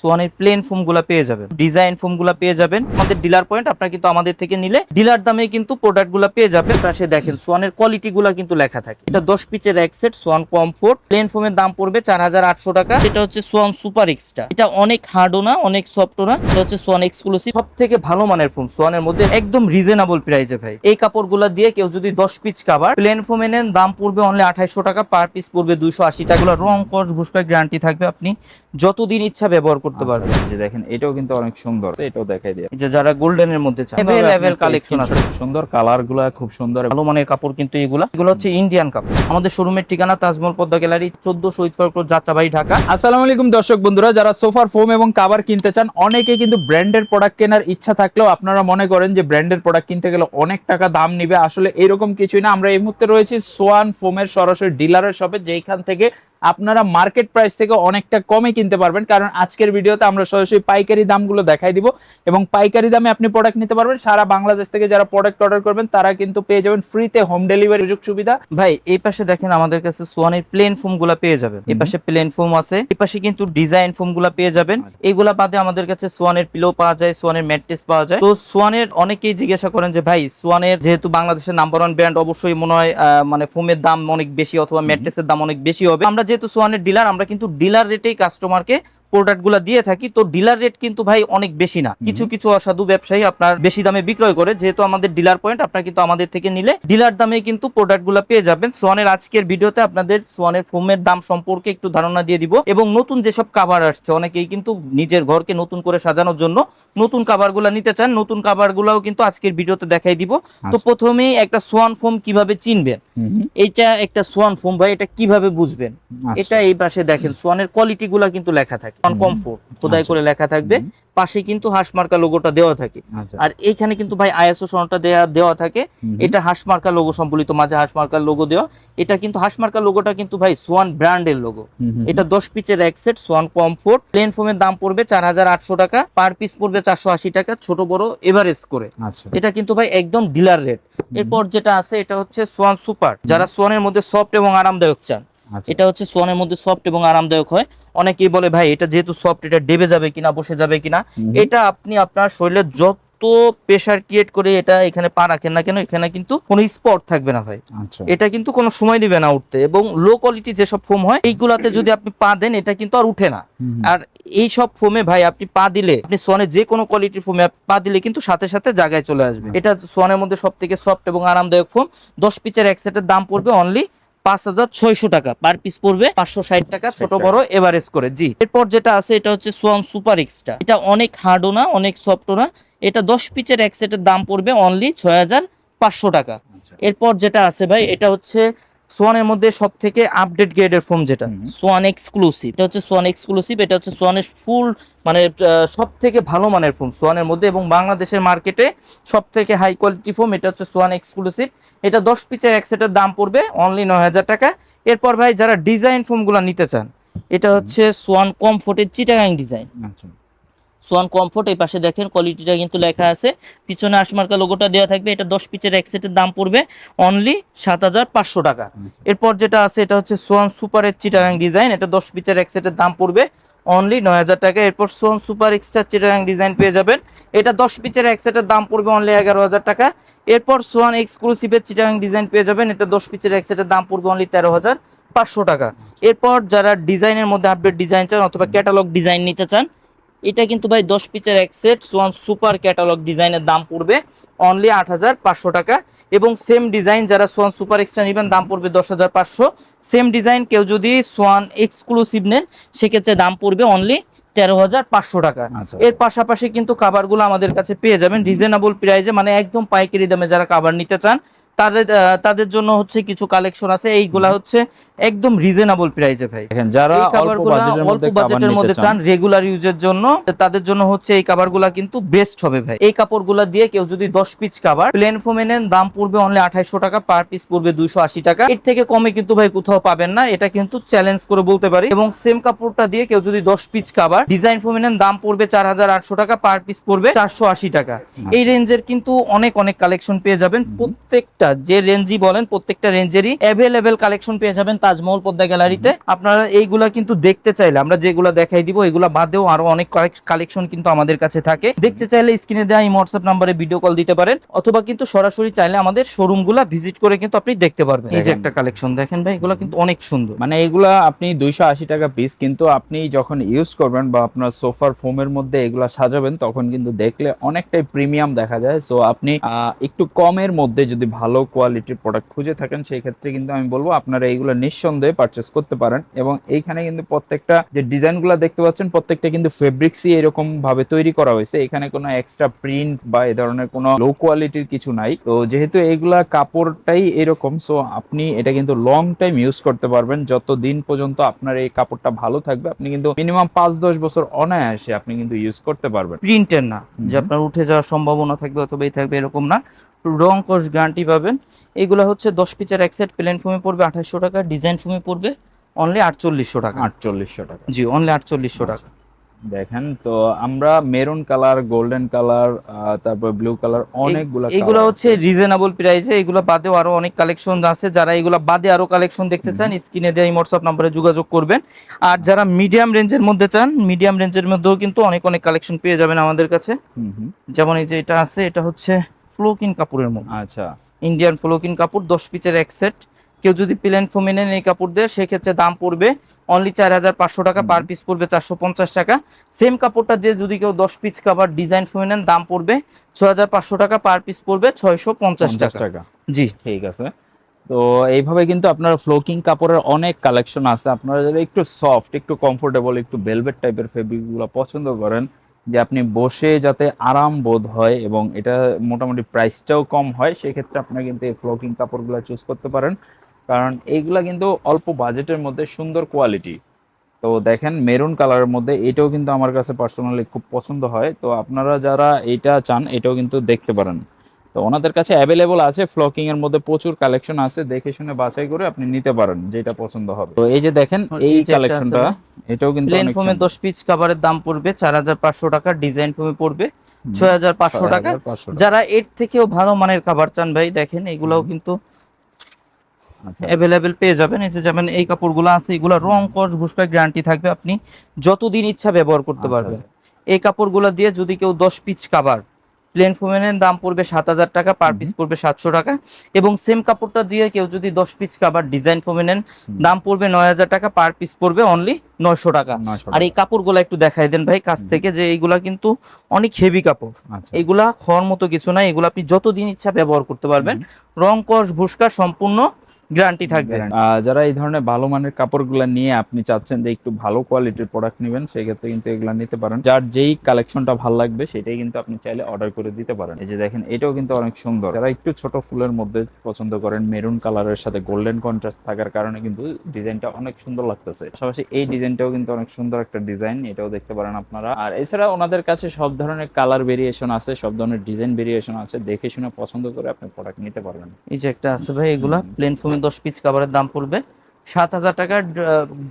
সোয়ানের plane foam গুলা পেয়ে যাবেন, ডিজাইন ফোম গুলা পেয়ে যাবেন আমাদের ডিলার পয়েন্ট। আপনারা কিন্তু আমাদের থেকে নিলে ডিলার দামে কিন্তু প্রোডাক্ট গুলা পেয়ে যাবেন। পাশে দেখেন সোয়ানের কোয়ালিটি গুলা কিন্তু লেখা থাকে। এটা 10 পিচের এক সেট সোয়ান কমফোর্ট প্লেন ফোমের দাম পড়বে 4800 টাকা। এটা হচ্ছে সোয়ান সুপার এক্সট্রা, এটা অনেক হার্ডও না অনেক সফটও না। এটা হচ্ছে সোয়ান এক্সক্লুসিভ, সব থেকে ভালো মানের ফোম সোয়ানের মধ্যে, একদম রিজনেবল প্রাইসে ভাই। এই কাপড়গুলা দিয়ে কেউ যদি 10 পিচ কাভার প্লেন ফোমে নেন দাম পড়বে অনলি 2800 টাকা, পার পিস পড়বে 280 টাকা। রং কস ভুসকার গ্যারান্টি থাকবে, আপনি যতদিন ইচ্ছা ব্যবহার করতে পারবেন। যে দেখেন এটাও কিন্তু অনেক সুন্দর, এটাও দেখাই দিই। এই যে যারা গোল্ডেনের মধ্যে চায় अवेलेबल কালেকশন আছে, সুন্দর কালারগুলো খুব সুন্দর, ভালো মানের কাপড়। কিন্তু এগুলো হচ্ছে ইন্ডিয়ান কাপড়। আমাদের শোরুমের ঠিকানা তাজমহল পদ্মা গ্যালারি 14 শহীদ পার্ক রোড, যাত্রাবাড়ি, ঢাকা। আসসালামু আলাইকুম দর্শক বন্ধুরা, যারা সোফার ফোম এবং কভার কিনতে চান, অনেকে কিন্তু ব্র্যান্ডের প্রোডাক্ট কেনার ইচ্ছা থাকলেও আপনারা মনে করেন যে ব্র্যান্ডের প্রোডাক্ট কিনতে গেলে অনেক টাকা দাম নিবে। আসলে এরকম কিছুই না। আমরা এই মুহূর্তে রয়েছি সোয়ান ফোমের সরাসরি ডিলারের শপে, যেখান থেকে আপনারা মার্কেট প্রাইস থেকে অনেকটা কমে কিনতে পারবেন। কারণ আজকের ভিডিওতে আমরা সরাসরি পাইকারি দামগুলো দেখাই দিব এবং পাইকারি দামে আপনি প্রোডাক্ট নিতে পারবেন। সারা বাংলাদেশ থেকে যারা প্রোডাক্ট অর্ডার করবেন তারা কিন্তু পেয়ে যাবেন ফ্রিতে হোম ডেলিভারি সুযোগ সুবিধা। ভাই এই পাশে দেখেন আমাদের কাছে সোয়ানের প্লেন ফোম গুলা পেয়ে যাবেন। এই পাশে প্লেন ফোম আছে, এই পাশে কিন্তু ডিজাইন ফোম গুলা পেয়ে যাবেন। এইগুলা বাদে আমাদের কাছে সোয়ানের পিলো পাওয়া যায়, সোয়ানের ম্যাট্রেস পাওয়া যায়। তো সোয়ানের অনেকেই জিজ্ঞাসা করেন যে ভাই সোয়ানের যেহেতু বাংলাদেশের নাম্বার 1 ব্র্যান্ড, অবশ্যই মনে হয় মানে ফোমের দাম অনেক বেশি অথবা ম্যাট্রেসের দাম অনেক বেশি হবে। আমরা যেহেতু সোয়ানের ডিলার, আমরা কিন্তু ডিলার রেটেই কাস্টমারকে প্রোডাক্টগুলো দিয়ে থাকি। তো ডিলার রেট কিন্তু ভাই অনেক বেশি না, কিছু কিছু অসাধু ব্যবসায়ী আপনার বেশি দামে বিক্রয় করে। যেহেতু আমাদের ডিলার পয়েন্ট, আপনারা কিন্তু আমাদের থেকে নিলে ডিলার দামে কিন্তু প্রোডাক্টগুলো পেয়ে যাবেন। সোয়ানের আজকের ভিডিওতে আপনাদের সোয়ানের ফোমের দাম সম্পর্কে একটু ধারণা দিয়ে দিব এবং নতুন যেসব কাভার আসছে, অনেকেই কিন্তু নিজের ঘরকে নতুন করে সাজানোর জন্য নতুন কাভারগুলো নিতে চান। নতুন কাভারগুলোও কিন্তু আজকের ভিডিওতে দেখাই দিব। তো প্রথমেই একটা সোয়ান ফোম কিভাবে চিনবেন, এইটা একটা সোয়ান ফোম ভাই, এটা কিভাবে বুঝবেন? এটা এই পাশে দেখেন সোয়ানের কোয়ালিটি গুলা কিন্তু লেখা থাকে, কমফোর্ট খোদাই করে লেখা থাকবে। পাশে কিন্তু হাঁসমার্কা লোগোটা দেওয়া থাকে। আর এইখানে কিন্তু ভাই আইএসও সনদটা দেওয়া থাকে। এটা হাঁসমার্কা লোগো সম্বলিত, মাঝে হাঁসমার্কার লোগো দেওয়া। এটা কিন্তু হাঁসমার্কা লোগোটা কিন্তু ভাই সোয়ান ব্র্যান্ডের লোগো। এটা 10 পিচের এক সেট সোয়ান কমফোর্ট প্লেন ফোমের দাম পড়বে 4800 টাকা, পার পিস পড়বে 480 টাকা, ছোট বড় এভারেজ করে। এটা কিন্তু ভাই একদম ডিলার রেট। এরপর যেটা আছে এটা হচ্ছে সোয়ান সুপার, যারা সোয়ানের মধ্যে সফট এবং আরামদায়ক চান। এটা হচ্ছে সোয়ানের মধ্যে সফট এবং আরামদায়ক হয়। অনেকেই বলে ভাই এটা যেহেতু সফট, এটা ডেবে যাবে কিনা, বসে যাবে কিনা। এটা আপনি আপনার শরীরে যত প্রেসার ক্রিয়েট করে এটা এখানে পা রাখেন না কেন, এখানে কিন্তু কোনো স্পট থাকবে না ভাই। এটা কিন্তু কোনো সময় নেবে না উঠতে। এবং লো কোয়ালিটি যেসব ফোম হয় এইগুলাতে যদি আপনি পা দেন, এটা কিন্তু আর উঠে না। আর এই সব ফোমে ভাই আপনি পা দিলে, আপনি সোয়ানের যে কোনো কোয়ালিটির ফোমে পা দিলে কিন্তু সাথে সাথে জায়গায় চলে আসবে। এটা সোয়ানের মধ্যে সব থেকে সফট এবং আরামদায়ক ফোম। 10 পিচের এক সেটের দাম পড়বে অনলি 5600 টাকা, পার পিস পড়বে 560 টাকা, ছোট বড় এভারেজ করে। জি, এরপর যেটা আছে এটা হচ্ছে সোয়ান সুপার এক্সট্রা, এটা অনেক হার্ডও না অনেক সফটও না। এটা 10 পিচের এক সেটের দাম পড়বে অনলি 6500 টাকা। এরপর যেটা আছে ভাই এটা হচ্ছে সোয়ানের মধ্যে সব থেকে আপডেট গ্রেডের ফোম, যেটা সোয়ান এক্সক্লুসিভ। এটা হচ্ছে সোয়ান এক্সক্লুসিভ, এটা হচ্ছে সোয়ানের ফুল মানে সব থেকে ভালো মানের ফোম সোয়ানের মধ্যে এবং বাংলাদেশের মার্কেটে সব থেকে হাই কোয়ালিটি ফোম। এটা হচ্ছে সোয়ান এক্সক্লুসিভ। এটা 10 পিচের এক সেটের দাম পড়বে অনলি 9000 টাকা। এরপর ভাই যারা ডিজাইন ফোমগুলো নিতে চান, এটা হচ্ছে সোয়ান কমফোর্টের চিটাগাং ডিজাইন। সোয়ান কমফোর্ট, এই পাশে দেখেন কোয়ালিটিটা কিন্তু লেখা আছে, পিছনে হাঁসমার্কা লোগোটা দেওয়া থাকবে। এটা 10 পিচের এক সেটের দাম পড়বে অনলি 7500 টাকা। এরপর যেটা আছে এটা হচ্ছে সোয়ান সুপারের চিটাগাং ডিজাইন। এটা 10 পিচের এক সেটের দাম পড়বে অনলি 9000 টাকা। এরপর Schwann super extra Chittagong design পেয়ে যাবেন। এটা 10 পিচের এক সেটের দাম পড়বে অনলি 11000 টাকা। এরপর সোয়ান এক্সক্লুসিভের চিটাগাং ডিজাইন পেয়ে যাবেন। এটা 10 পিচের এক সেটের দাম পড়বে অনলি 13500 টাকা। এরপর যারা ডিজাইনের মধ্যে আপডেট ডিজাইন চান অথবা ক্যাটালগ ডিজাইন নিতে চান, এটা কিন্তু ভাই 10 পিচের এক সেট সোয়ান সুপার ক্যাটালগ ডিজাইনের দাম পড়বে অনলি 8500 টাকা। এবং সেম ডিজাইন যারা সোয়ান সুপার এক্সট্রা নেবেন দাম পড়বে 10500। সেম ডিজাইন কেউ যদি সোয়ান এক্সক্লুসিভ নেন সেক্ষেত্রে দাম পড়বে অনলি 13500 টাকা। এর পাশাপাশি কিন্তু কাভারগুলো আমাদের কাছে পেয়ে যাবেন রিজনেবল প্রাইসে, মানে একদম পাইকারি দামে। যারা কাভার নিতে চান তাদের জন্য হচ্ছে কিছু কালেকশন আছে, এইগুলা হচ্ছে একদম রিজনেবল প্রাইসে ভাই। যারা অল্প বাজেটের মধ্যে চান রেগুলার ইউজের জন্য, তাদের জন্য হচ্ছে এই কাভারগুলা কিন্তু বেস্ট হবে ভাই। এই কাপড়গুলা দিয়ে কেউ যদি 10 পিচ কাভার প্লেন ফোমে নেন দাম পড়বে অনলি 2800 টাকা, পার পিস পড়বে 280 টাকা। এর থেকে কমে কিন্তু ভাই কোথাও পাবেন না, এটা কিন্তু চ্যালেঞ্জ করে বলতে পারি। এবং সেম কাপড়টা দিয়ে কেউ যদি 10 পিচ কাভার ডিজাইন ফোমে নেন দাম পড়বে 4800 টাকা, পার পিস পড়বে 480 টাকা। এই রেঞ্জের কিন্তু অনেক কালেকশন পেয়ে যাবেন। প্রত্যেকটা প্রত্যেকটা যে রেঞ্জই বলেন প্রত্যেকটা রেঞ্জেরই অ্যাভেলেবেল কালেকশন পেয়ে যাবেন তাজমহল পদ্মা গ্যালারিতে। আপনারা এইগুলা কিন্তু দেখতে চাইলে আমরা যেগুলা দেখাই দিব এগুলা বাদেও আরো অনেক কালেকশন কিন্তু আমাদের কাছে থাকে। দেখতে চাইলে স্ক্রিনে দেওয়া এই হোয়াটসঅ্যাপ নম্বরে ভিডিও কল দিতে পারেন, অথবা কিন্তু সরাসরি চাইলে আমাদের শোরুমগুলা ভিজিট করে কিন্তু আপনি দেখতে পারবেন। এই যে একটা কালেকশন দেখেন ভাই, এগুলা কিন্তু অনেক সুন্দর। মানে এগুলা আপনি 280 টাকা পিস, কিন্তু আপনি যখন ইউজ করবেন বা আপনার সোফার ফোমের মধ্যে এগুলা সাজাবেন তখন কিন্তু দেখলে অনেকটাই প্রিমিয়াম দেখা যায়। সো আপনি একটু কমের মধ্যে যদি ভালো কোয়ালিটির প্রোডাক্ট খুঁজে থাকেন সেই ক্ষেত্রে কিন্তু আমি বলবো আপনারা এইগুলো নিঃসন্দেহে পারচেস করতে পারেন। এবং এইখানে কিন্তু প্রত্যেকটা যে ডিজাইনগুলো দেখতে পাচ্ছেন প্রত্যেকটা কিন্তু ফেব্রিক্সই এরকম ভাবে তৈরি করা হয়েছে, এখানে কোনো এক্সট্রা প্রিন্ট বা এই ধরনের কোনো লো কোয়ালিটির কিছু নাই। তো যেহেতু এইগুলা কাপড়টাই এরকম, সো আপনি এটা কিন্তু লং টাইম ইউজ করতে পারবেন। যত দিন পর্যন্ত আপনার এই কাপড়টা ভালো থাকবে আপনি কিন্তু মিনিমাম 5-10 বছর অনায়াসে আপনি কিন্তু ইউজ করতে পারবেন। প্রিন্টের না যে আপনার উঠে যাওয়ার সম্ভাবনা থাকবে অথবা এই থাকবে এরকম না, রং কস গ্যারান্টি পাবেন। এগুলা হচ্ছে 10 পিসের এক সেট, প্লেন ফোমে পড়বে 2800 টাকা, ডিজাইন ফোমে পড়বে অনলি 4800 টাকা। 4800 টাকা, জি অনলি 4800 টাকা। দেখেন তো আমরা মেরুন কালার, গোল্ডেন কালার, তারপর ব্লু কালার, অনেকগুলা এগুলো হচ্ছে রিজনেবল প্রাইসে। এগুলো বাদেও আরো অনেক কালেকশন আছে, যারা এগুলো বাদে আরো কালেকশন দেখতে চান স্ক্রিনে দেওয়া এই হোয়াটসঅ্যাপ নম্বরে যোগাযোগ করবেন। আর যারা মিডিয়াম রেঞ্জের মধ্যে চান, মিডিয়াম রেঞ্জের মধ্যেও কিন্তু অনেক অনেক কালেকশন পেয়ে যাবেন আমাদের কাছে। যেমন এই যে এটা আছে, এটা হচ্ছে ফ্লোকিন কাপড়ের মধ্যে, আচ্ছা ইন্ডিয়ান ফ্লোকিন কাপড় 10 পিসের এক সেট। কেউ যদি প্লেন ফোমে নেন এই কাপড় দিয়ে সেক্ষেত্রে দাম পড়বে অনলি 4500 টাকা, পার পিস পড়বে 450 টাকা। সেম কাপড়টা দিয়ে যদি কেউ 10 পিস কাভার ডিজাইন ফোমে নেন দাম পড়বে 6500 টাকা, পার পিস পড়বে 650 টাকা। জি ঠিক আছে। তো এইভাবে কিন্তু আপনার ফ্লোকিং কাপড়ের অনেক কালেকশন আছে। আপনারা যদি একটু সফট, একটু কমফোর্টেবল, একটু ভেলভেট টাইপের ফেব্রিকগুলো পছন্দ করেন, যে আপনি বসে যাতে আরাম বোধ হয় এবং এটা মোটামুটি প্রাইসটাও কম হয়, সেক্ষেত্রে আপনারা কিন্তু এই ফ্লোকিং কাপড়গুলো চুজ করতে পারেন, কারণ এইগুলা কিন্তু অল্প বাজেটের মধ্যে সুন্দর কোয়ালিটি। তো দেখেন মেরুন কালারের মধ্যে এটাও কিন্তু আমার কাছে পার্সোনালি খুব পছন্দ হয়। তো আপনারা যারা এটা চান এটাও কিন্তু দেখতে পারেন। তো ওনাদের কাছে অ্যাভেলেবল আছে, ফ্লকিং এর মধ্যে প্রচুর কালেকশন আছে, দেখে শুনে বাছাই করে আপনি নিতে পারেন যেটা পছন্দ হবে। তো এই যে দেখেন এই যে একটা কালেকশনটা, আছে এটাও কিন্তু প্লেন অনেক ফোমে 10 পিস কাভারের দাম পড়বে 4500 টাকা, ডিজাইন ফোমে পড়বে 6500 টাকা। 6500 যারা এর থেকেও ভালো মানের কাভার চান ভাই দেখেন এগুলাও কিন্তু আচ্ছা অ্যাভেলেবেল পেয়ে যাবেন। এই যে যেমন এই কাপড়গুলো আছে, এগুলো রং কস ভুসকা গ্যারান্টি থাকবে, আপনি যতদিন ইচ্ছা ব্যবহার করতে পারবেন। এই কাপড়গুলো দিয়ে যদি কেউ 10 পিস কাভার প্লেন ফোমেনের দাম পড়বে 7000 টাকা, পার পিস পড়বে 700 টাকা। এবং সেম কাপড়টা দিয়ে কেউ যদি 10 পিস কাভার ডিজাইন ফোমে নেন দাম পড়বে 9000 টাকা, পার পিস পড়বে অনলি 900 টাকা। 900 আর এই কাপড়গুলো একটু দেখাই দেন ভাই কাছ থেকে, যে এইগুলা কিন্তু অনেক হেভি কাপড়। আচ্ছা এগুলা খাওয়ার মতো কিছু নাই, এগুলো আপনি যতদিন ইচ্ছা ব্যবহার করতে পারবেন, রং কস ভুসকা সম্পূর্ণ গ্যারান্টি থাকবে। যারা এই ধরনের ভালো মানের কাপড়গুলো নিয়ে আপনি চাচ্ছেন যে একটু ভালো কোয়ালিটির প্রোডাক্ট নেবেন, সেই ক্ষেত্রে কিন্তু এগুলো নিতে পারেন। যার যেই কালেকশনটা ভালো লাগবে সেটাই কিন্তু আপনি চাইলে অর্ডার করে দিতে পারেন। এই যে দেখেন এটাও কিন্তু অনেক সুন্দর। যারা একটু ছোট ফুলের মধ্যে পছন্দ করেন, মেরুন কালারের সাথে গোল্ডেন কন্ট্রাস্ট থাকার কারণে কিন্তু ডিজাইনটা অনেক সুন্দর লাগতেছে। পাশাপাশি এই ডিজাইনটাও কিন্তু অনেক সুন্দর একটা ডিজাইন, এটাও দেখতে পারেন আপনারা। আর এছাড়া ওনাদের কাছে সব ধরনের কালার ভেরিয়েশন আছে, সব ধরনের ডিজাইন ভেরিয়েশন আছে, দেখে শুনে পছন্দ করে আপনি প্রোডাক্ট নিতে পারবেন। এই যে একটা আছে ভাই, এগুলা প্লেন ফোমে 10 পিস কাভারের দাম পড়বে 7000 টাকা,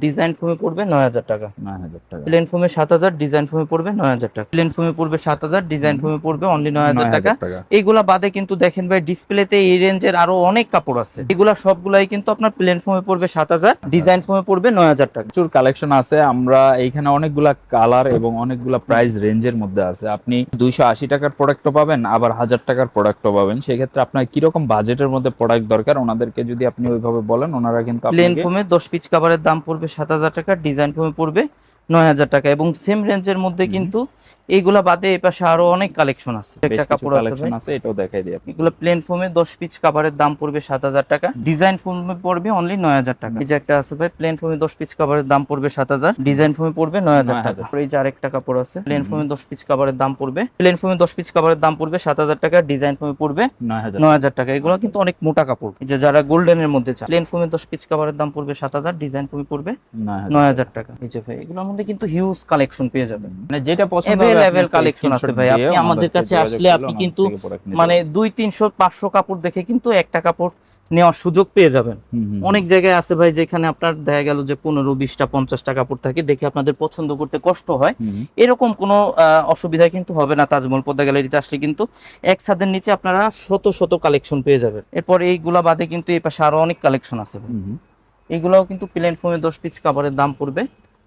ডিজাইন ফোমে পড়বে 9000 টাকা। 9000 টাকা, প্লেন ফোমে 7000, ডিজাইন ফোমে পড়বে 9000 টাকা। প্লেন ফোমে পড়বে 7000, ডিজাইন ফোমে পড়বে অনলি 9000 টাকা। এইগুলা বাদে কিন্তু দেখেন ভাই ডিসপ্লেতে এই রেঞ্জের আরো অনেক কাপড় আছে, এগুলা সবগুলাই কিন্তু আপনার প্লেন ফোমে পড়বে 7000, ডিজাইন ফোমে পড়বে 9000 টাকা। প্রচুর কালেকশন আছে। আমরা এইখানে অনেকগুলা কালার এবং অনেকগুলা প্রাইস রেঞ্জের মধ্যে আছে। আপনি 280 টাকার প্রোডাক্টও পাবেন, আবার 1000 টাকার প্রোডাক্টও পাবেন। সেক্ষেত্রে আপনার কিরকম বাজেটের মধ্যে প্রোডাক্ট দরকার ওনাদেরকে যদি আপনি ওইভাবে বলেন, ওনারা কিন্তু প্লেন ফোমে 10 পিস কাভারের দাম পড়বে 7000 টাকা, ডিজাইন ফোমে পড়বে 9000 টাকা। এবং সেম রেঞ্জের মধ্যে কিন্তু এইগুলা বাদে এই পাশে আরো অনেক কালেকশন আছে। একটা কাপড় আছে, এটাও দেখাই দিই আপনি। এগুলো প্লেন ফোমে 10 পিস কাভারের দাম পড়বে 7000 টাকা, ডিজাইন ফোমে পড়বে অনলি 9000 টাকা। এই যে একটা আছে ভাই, প্লেন ফোমে 10 পিস কাভারের দাম পড়বে 7000, ডিজাইন ফোমে পড়বে 9000 টাকা। এই যে আরেকটা কাপড় আছে, প্লেন ফোমে 10 পিস কাভারের দাম পড়বে, প্লেন ফোমে 10 পিস কাভারের দাম পড়বে 7000 টাকা, ডিজাইন ফোমে পড়বে 9000 টাকা। এগুলো কিন্তু অনেক মোটা কাপড়। এই যে যারা গোল্ডেনের মধ্যে চায়, প্লেন ফোমে 10 পিস কাভারের দাম পড়বে 7000, ডিজাইন ফোমে পড়বে 9000 টাকা। এই যে ভাই এগুলোর মধ্যে মধ্যে কিন্তু হিউজ কালেকশন পেয়ে যাবেন, মানে যেটা পছন্দ হবে अवेलेबल কালেকশন আছে ভাই। আপনি আমাদের কাছে আসলে আপনি কিন্তু মানে 200-300-500 কাপড় দেখে কিন্তু একটা কাপড় নেওয়ার সুযোগ পেয়ে যাবেন। অনেক জায়গায় আছে ভাই যেখানে আপনার দেখা গেল যে 15-20-50টা কাপড় থাকে, দেখে আপনাদের পছন্দ করতে কষ্ট হয়। এরকম কোনো অসুবিধা কিন্তু হবে না। তাজমহল পদ্মা গ্যালারিতে আসলে কিন্তু এক ছাদের নিচে আপনারা শত শত কালেকশন পেয়ে যাবেন। এরপর এইগুলা বাদে কিন্তু এই পাশে আরো অনেক কালেকশন আছে ভাই। এইগুলাও কিন্তু প্লেন ফোমে 10 পিস কাভারের দাম পড়বে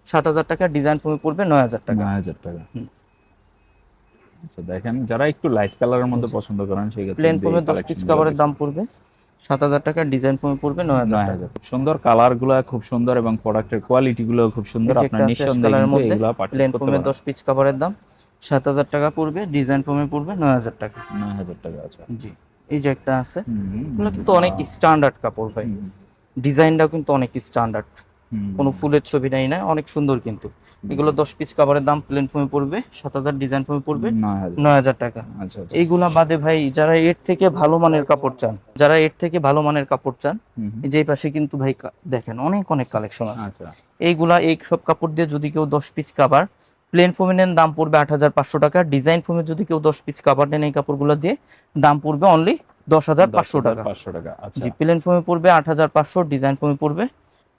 7,000 টাকা, ডিজাইন ফোমে পড়বে 9,000 টাকা। 9,000 টাকা। আচ্ছা দেখেন, যারা একটু লাইট কালারের মধ্যে পছন্দ করেন সেই ক্ষেত্রে প্লেন ফোমে 10 পিস কাভারের দাম পড়বে 7,000 টাকা, ডিজাইন ফোমে পড়বে 9,000 টাকা। খুব সুন্দর কালারগুলো, খুব সুন্দর এবং প্রোডাক্টের কোয়ালিটি গুলো খুব সুন্দর। আপনারা নিঃসন্দেহে কিন্তু এগুলা পারচেজ প্লেন করতে ফোমে পারেন। 10 পিস কাভারের দাম 7,000 টাকা পড়বে, ডিজাইন ফোমে পড়বে 9,000 টাকা। 9,000 টাকা। আচ্ছা জি, এই যে একটা আছে, এগুলো কিন্তু অনেক স্ট্যান্ডার্ড কাপড় ভাই। ডিজাইনটাও কিন্তু অনেক স্ট্যান্ডার্ড, কোনো ফুলের ছবি নাই, না অনেক সুন্দর কিন্তু। এগুলো 10 পিস কাভারের দাম প্লেন ফোমে পড়বে 7,000, ডিজাইন ফোমে পড়বে 9,000 টাকা। আচ্ছা আচ্ছা। এইগুলা বাদে ভাই যারা এর থেকে ভালো মানের কাপড় চান, যারা এর থেকে ভালো মানের কাপড় চান, এই যে এই পাশে কিন্তু ভাই দেখেন অনেক অনেক কালেকশন আছে। আচ্ছা, এইগুলা এই সব কাপড় দিয়ে যদি কেউ 10 পিস কাভার প্লেন ফোমে নেন দাম পড়বে 8,500 টাকা, ডিজাইন ফোমে যদি কেউ 10 পিস কাভার নেন এই কাপড়গুলো দিয়ে দাম পড়বে অনলি 10,500 টাকা। 500 টাকা। আচ্ছা জি, প্লেন ফোমে পড়বে 8,500, ডিজাইন ফোমে পড়বে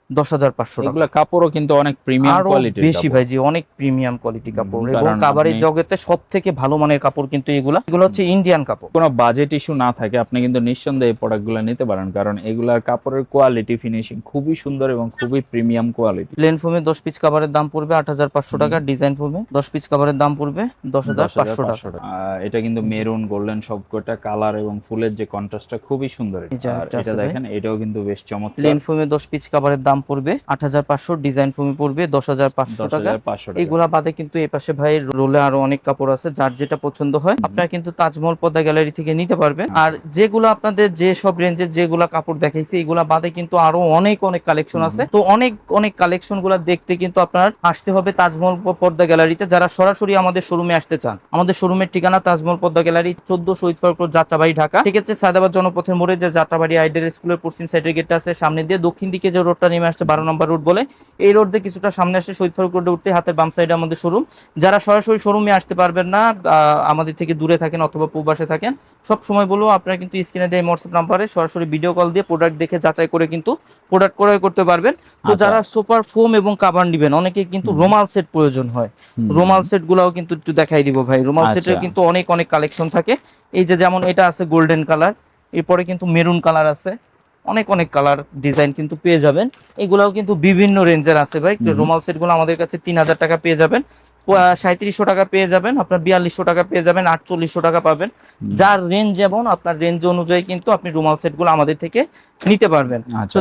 10,500 টাকা। এগুলা কাপড়ও কিন্তু অনেক প্রিমিয়াম আরো কোয়ালিটির বেশি ভাই, জি অনেক প্রিমিয়াম কোয়ালিটি কাপড়, এবং কারণ কাভারের আপনি- জগতে সব থেকে ভালো মানের কাপড় কিন্তু এগুলো হচ্ছে ইন্ডিয়ান কাপড়। কোনো বাজেট ইস্যু না থাকে আপনি কিন্তু নিঃসন্দেহে এই প্রোডাক্টগুলো নিতে পারেন, কারণ এগুলার কাপড়ের কোয়ালিটি ফিনিশিং খুবই সুন্দর এবং খুবই প্রিমিয়াম কোয়ালিটি। প্লেন ফোমে 10 পিস কাভারের দাম পড়বে 8,500 টাকা, ডিজাইন ফোমে 10 পিস কাভারের দাম পড়বে 10,500 টাকা। এটা কিন্তু মেরুন গোল্ডেন সবকটা কালার এবং ফুলের যে কন্ট্রাস্টটা খুবই সুন্দর। এই যে আর একটা এটা আছে দেখেন, এটাও কিন্তু বেশ চমৎকার। প্লেন ফোমে 10 পিস কাভারের দাম পড়বে 8,500, ডিজাইন ফোমে পড়বে 10,500 টাকা। 10,500 টাকা। এইগুলা বাদে কিন্তু এই পাশে ভাই রোলে আরো অনেক কাপড় আছে, যার যেটা পছন্দ হয় আপনারা কিন্তু তাজমহল পদ্মা গ্যালারি থেকে নিতে পারবেন। আর যেগুলো আপনাদের যে সব রেঞ্জের যেগুলা কাপড় দেখাইছি এগুলা বাদে কিন্তু আরো অনেক অনেক কালেকশন আছে। তো অনেক অনেক কালেকশন গুলা দেখতে কিন্তু আপনার আসতে হবে তাজমহল পদ্মা গ্যালারিতে। যারা সরাসরি আমাদের শোরুমে আসতে চান, আমাদের শোরুমের ঠিকানা তাজমহল পদ্মা গ্যালারি 14 শহীদ ফারুক রোড, যাত্রাবাড়ি, ঢাকা। সেক্ষেত্রে সায়দাবাদ জনপথের মোড়ে যে যাত্রাবাড়ি আইডিয়াল স্কুলের পশ্চিম সাইডের গেটটা আছে, সামনে দিয়ে দক্ষিণ দিকে যে রোডটা নেমে আসছে 12 নম্বর রোড বলে, এই রোড দিয়ে কিছুটা সামনে আসে শহীদ ফারুক রোডে উঠতে হাতের বাম সাইডে আমাদের শোরুম। যারা সরাসরি শোরুমে আসতে পারবেন না, আমাদের থেকে দূরে থাকেন অথবা প্রবাসে থাকেন, সব সময় বলবো আপনারা কিন্তু স্ক্রিনে দেওয়া হোয়াটসঅ্যাপ নাম্বারে সরাসরি ভিডিও কল দিয়ে প্রোডাক্ট দেখে যাচাই করে কিন্তু প্রোডাক্ট ক্রয় করতে পারবেন। তো যারা সুপার ফোম এবং কাভার নেবেন, অনেকে কিন্তু রুমাল সেট প্রয়োজন হয়, রুমাল সেট গুলাও কিন্তু একটু দেখাই দিব ভাই। রুমাল সেটের কিন্তু অনেক অনেক কালেকশন থাকে। এই যে যেমন এটা আছে গোল্ডেন কালার, এরপরে কিন্তু মেরুন কালার আছে, অনেক অনেক কালার ডিজাইন কিন্তু পেয়ে যাবেন। এগুলাও কিন্তু বিভিন্ন রেঞ্জের আছে ভাই। রুমাল সেটগুলো আমাদের কাছে 3,000 টাকা পেয়ে যাবেন, 3700 টাকা পেয়ে যাবেন, আপনার 4200 টাকা পেয়ে যাবেন, 4800 টাকা পাবেন। যার রেঞ্জ যেমন আপনার রেঞ্জ অনুযায়ী কিন্তু আপনি রুমাল সেটগুলো আমাদের থেকে নিতে পারবেন। তো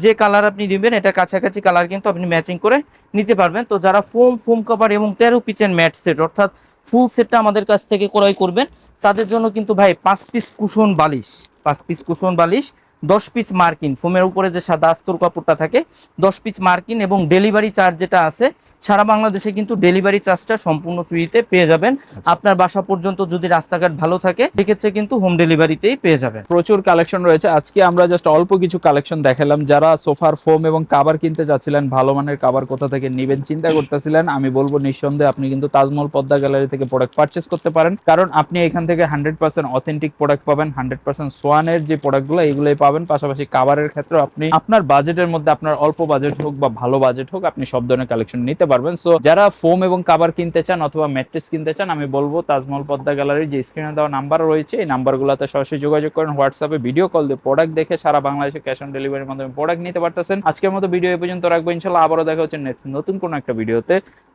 যে কালার আপনি দিবেন এটা কাছাকাছি কালার কিন্তু আপনি ম্যাচিং করে নিতে পারবেন। তো যারা ফোম কভার এবং 13 পিচের ম্যাট সেট অর্থাৎ ফুল সেটটা আমাদের কাছ থেকে ক্রয় করবেন, তাদের জন্য কিন্তু ভাই 5 পিস কুশন বালিশ, 5 পিস কুশন বালিশ, 10 পিস মার্কিন ফোমের উপরে যে সাদা আস্তর কাপড়টা থাকে 10 পিস মার্কিন, এবং ডেলিভারি চার্জ যেটা আছে সারা বাংলাদেশে কিন্তু ডেলিভারি চার্জটা সম্পূর্ণ ফ্রিতে পেয়ে যাবেন। আপনার বাসা পর্যন্ত যদি রাস্তাঘাট ভালো থাকে সেক্ষেত্রে কিন্তু হোম ডেলিভারিতেই পেয়ে যাবেন। প্রচুর কালেকশন রয়েছে। আজকে আমরা জাস্ট অল্প কিছু কালেকশন দেখালাম। যারা সোফার ফোম এবং কাভার কিনতে যাচ্ছিলেন, ভালো মানের কাভার কোথা থেকে নেবেন চিন্তা করতেছিলেন, আমি বলবো নিঃসন্দেহে আপনি কিন্তু তাজমহল পদ্মা গ্যালারি থেকে প্রোডাক্ট পারচেস করতে পারেন, কারণ আপনি এখান থেকে 100% অথেন্টিক প্রোডাক্ট পাবেন, 100% সোয়ানের যে প্রোডাক্টগুলো এগুলোই পাবেন। পাশাপাশি কাভারের ক্ষেত্রে আপনি আপনার বাজেটের মধ্যে, আপনার অল্প বাজেট হোক বা ভালো বাজেট হোক, আপনি সব ধরনের কালেকশন নিতে পারবেন। সো যারা ফোম এবং কাভার কিনতে চান অথবা ম্যাট্রেস কিনতে চান, আমি বলবো তাজমহল পদ্মা গ্যালারির যে স্ক্রিনে দেওয়া নাম্বার রয়েছে এই নাম্বারগুলোতে সরাসরি যোগাযোগ করেন, হোয়াটসঅ্যাপে ভিডিও কল দিয়ে প্রোডাক্ট দেখে সারা বাংলাদেশে ক্যাশ অন ডেলিভারির মাধ্যমে প্রোডাক্ট নিতে পারতেছেন। আজকের মতো ভিডিও এই পর্যন্ত রাখবো, ইনশাআল্লাহ আবারও দেখা হচ্ছে নেক্সট নতুন কোনো একটা ভিডিওতে।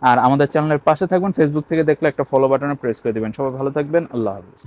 আর আমাদের চ্যানেলের পাশে থাকবেন, ফেসবুক থেকে দেখলে একটা ফলো বাটনে প্রেস করে দিবেন। সবাই ভালো থাকবেন, আল্লাহ হাফেজ।